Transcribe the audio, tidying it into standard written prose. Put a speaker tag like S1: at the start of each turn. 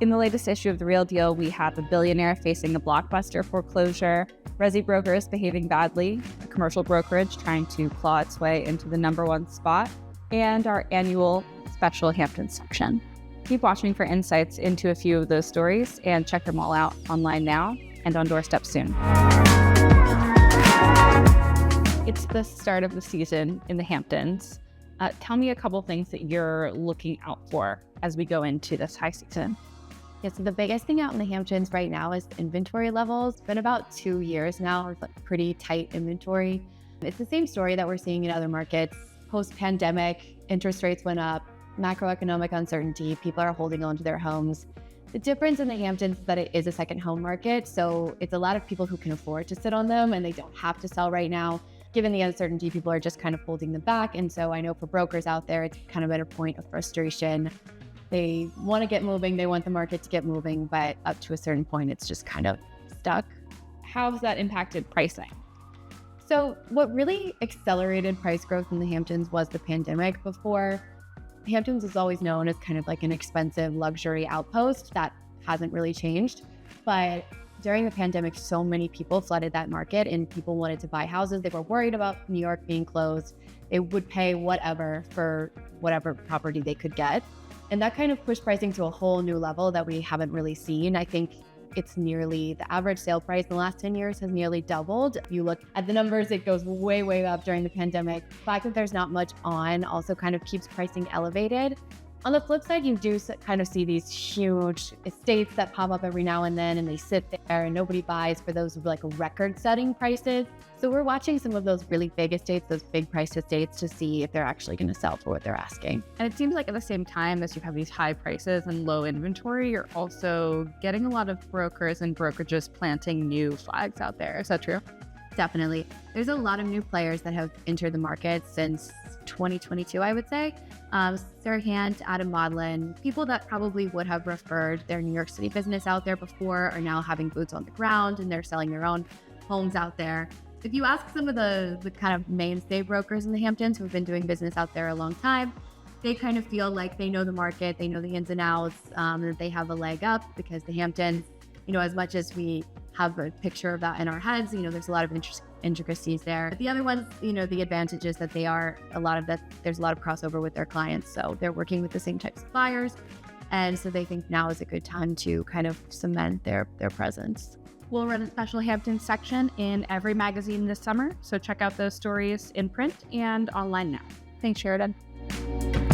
S1: In the latest issue of The Real Deal, we have a billionaire facing a blockbuster foreclosure, resi brokers behaving badly, a commercial brokerage trying to claw its way into the #1 spot, and our annual special Hamptons section. Keep watching for insights into a few of those stories and check them all out online now and on doorstep soon. It's the start of the season in the Hamptons. Tell me a couple things that you're looking out for as we go into this high season.
S2: Yeah, so the biggest thing out in the Hamptons right now is inventory levels. It's been about 2 years now of pretty tight inventory. It's the same story that we're seeing in other markets. Post-pandemic, interest rates went up, macroeconomic uncertainty, people are holding on to their homes. The difference in the Hamptons is that it is a second home market, so it's a lot of people who can afford to sit on them and they don't have to sell right now. Given the uncertainty, people are just kind of holding them back. And so I know for brokers out there, it's kind of at a point of frustration. They want to get moving, they want the market to get moving, but up to a certain point, it's just kind of stuck.
S1: How has that impacted pricing?
S2: So what really accelerated price growth in the Hamptons was the pandemic. Before, Hamptons was always known as kind of like an expensive luxury outpost. That hasn't really changed. But during the pandemic, so many people flooded that market and people wanted to buy houses. They were worried about New York being closed. They would pay whatever for whatever property they could get. And that kind of pushed pricing to a whole new level that we haven't really seen. I think it's nearly, the average sale price in the last 10 years has nearly doubled. If you look at the numbers, it goes way, way up during the pandemic. The fact that there's not much on also kind of keeps pricing elevated. On the flip side, you do kind of see these huge estates that pop up every now and then, and they sit there and nobody buys for those like record-setting prices. So we're watching some of those really big estates, those big price estates, to see if they're actually going to sell for what they're asking.
S1: And it seems like at the same time as you have these high prices and low inventory, you're also getting a lot of brokers and brokerages planting new flags out there. Is that true?
S2: Definitely. There's a lot of new players that have entered the market since 2022, I would say. Sarah Hand, Adam Maudlin, people that probably would have referred their New York City business out there before are now having boots on the ground and they're selling their own homes out there. If you ask some of the kind of mainstay brokers in the Hamptons who've been doing business out there a long time, they kind of feel like they know the market, they know the ins and outs, that they have a leg up because the Hamptons, as much as we have a picture of that in our heads, there's a lot of intricacies there. But the other ones, the advantage is that there's a lot of crossover with their clients. So they're working with the same types of buyers. And so they think now is a good time to kind of cement their presence.
S1: We'll run a special Hamptons section in every magazine this summer. So check out those stories in print and online now. Thanks, Sheridan.